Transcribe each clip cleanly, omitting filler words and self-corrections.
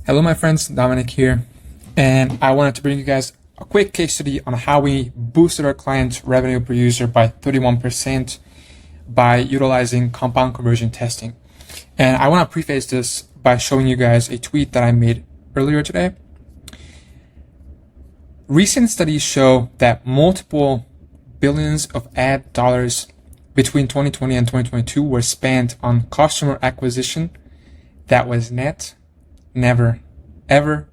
Hello, my friends, Dominic here, and I wanted to bring you guys a quick case study on how we boosted our client's revenue per user by 31% by utilizing compound conversion testing. And I want to preface this by showing you guys a tweet that I made earlier today. Recent studies show that multiple billions of ad dollars between 2020 and 2022 were spent on customer acquisition that was never, ever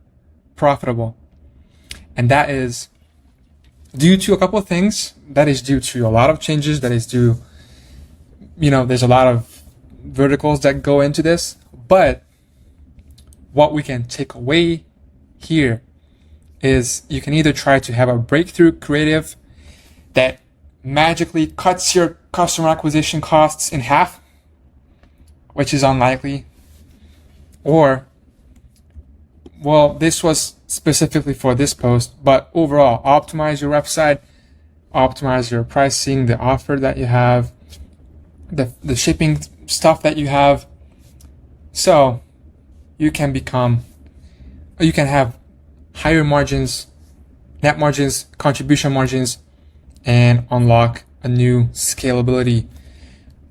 profitable. And that is due to a couple of things. That is due to a lot of changes. That is due, there's a lot of verticals that go into this. But what we can take away here is you can either try to have a breakthrough creative that magically cuts your customer acquisition costs in half, which is unlikely, or, well, this was specifically for this post, but overall, optimize your website, optimize your pricing, the offer that you have, the shipping stuff that you have, so you can have higher margins, net margins, contribution margins, and unlock a new scalability.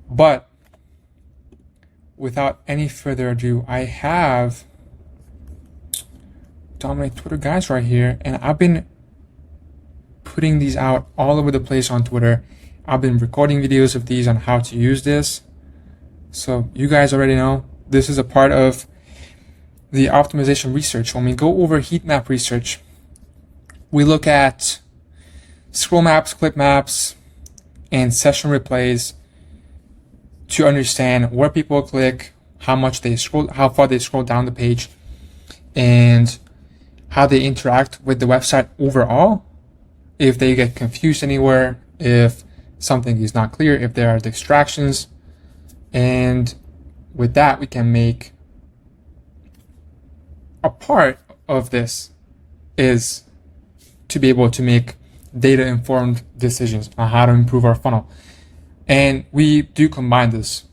But without any further ado, I have Dominic Twitter guys right here, and I've been putting these out all over the place on Twitter. I've been recording videos of these on how to use this, so you guys already know this is a part of the optimization research. When we go over heat map research, we look at scroll maps, click maps, and session replays to understand where people click, how far they scroll down the page, and how they interact with the website overall. If they get confused anywhere, if something is not clear, if there are distractions. And with that, we can make a part of this is to be able to make data-informed decisions on how to improve our funnel. And we do combine this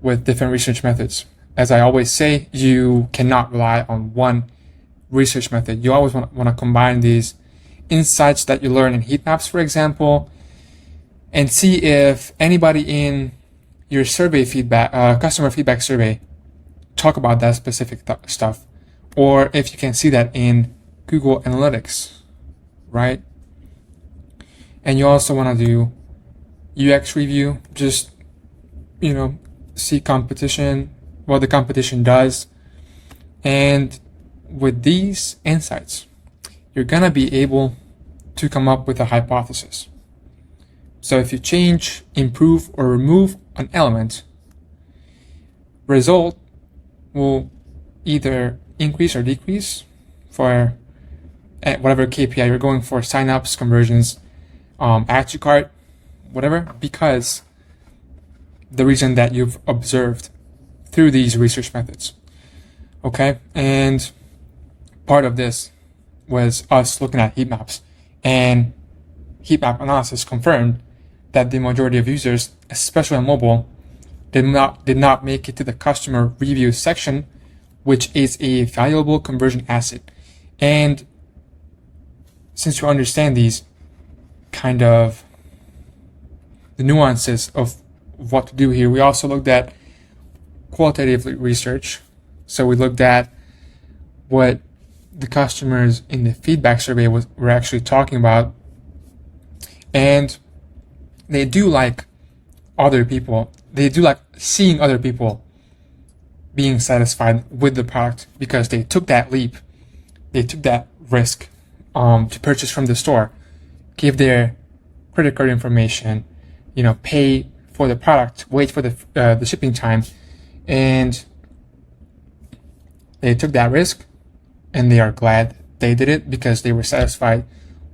with different research methods. As I always say, you cannot rely on one research method. You always want to combine these insights that you learn in heat maps, for example, and see if anybody in your survey feedback, customer feedback survey, talk about that specific stuff, or if you can see that in Google Analytics, right? And you also want to do UX review, just, see competition, what the competition does. And with these insights, you're going to be able to come up with a hypothesis. So if you change, improve, or remove an element, result will either increase or decrease for whatever KPI you're going for, signups, conversions, add to cart, whatever, because the reason that you've observed through these research methods. Okay, and part of this was us looking at heat maps, and heat map analysis confirmed that the majority of users, especially on mobile, did not make it to the customer review section, which is a valuable conversion asset. And since you understand these kind of the nuances of what to do here, we also looked at qualitative research. So we looked at what the customers in the feedback survey were actually talking about, and they do like other people. They do like seeing other people being satisfied with the product because they took that leap, they took that risk to purchase from the store, give their credit card information, pay for the product, wait for the shipping time, and they took that risk, and they are glad they did it because they were satisfied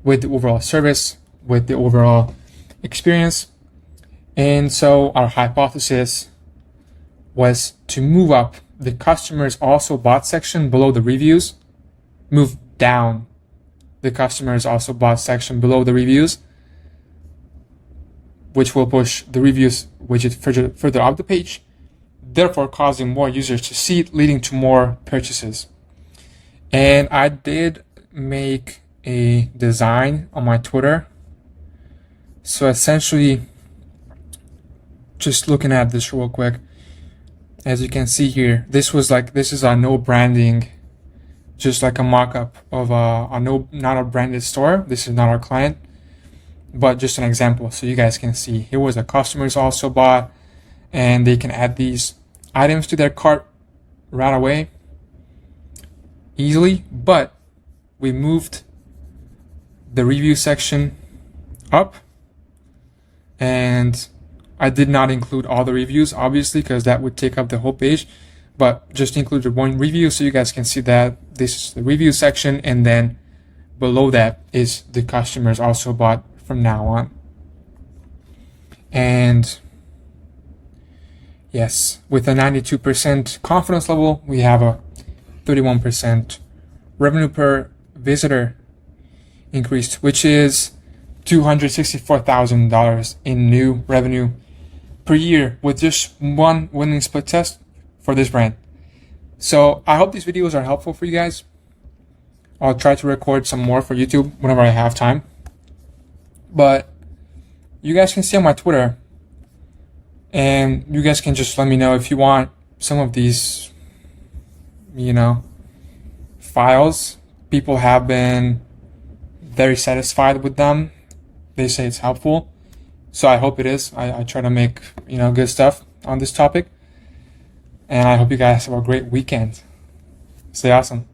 with the overall service, with the overall experience. And so our hypothesis was to move up the customers also bought section below the reviews, move down the customers also bought section below the reviews, which will push the reviews widget further up the page, therefore causing more users to see it, leading to more purchases. And I did make a design on my Twitter. So essentially, just looking at this real quick, as you can see here, this is a no branding, just like a mock-up of not a branded store. This is not our client, but just an example so you guys can see. Here was a customers also bought, and they can add these items to their cart right away easily. But we moved the review section up, and I did not include all the reviews, obviously, because that would take up the whole page, but just included one review so you guys can see that this is the review section, and then below that is the customers also bought from now on. And yes, with a 92% confidence level, we have a 31% revenue per visitor increased, which is $264,000 in new revenue per year with just one winning split test for this brand. So I hope these videos are helpful for you guys. I'll try to record some more for YouTube whenever I have time. But you guys can see on my Twitter, and you guys can just let me know if you want some of these, files. People have been very satisfied with them. They say it's helpful. So I hope it is. I try to make, good stuff on this topic. And I hope you guys have a great weekend. Stay awesome.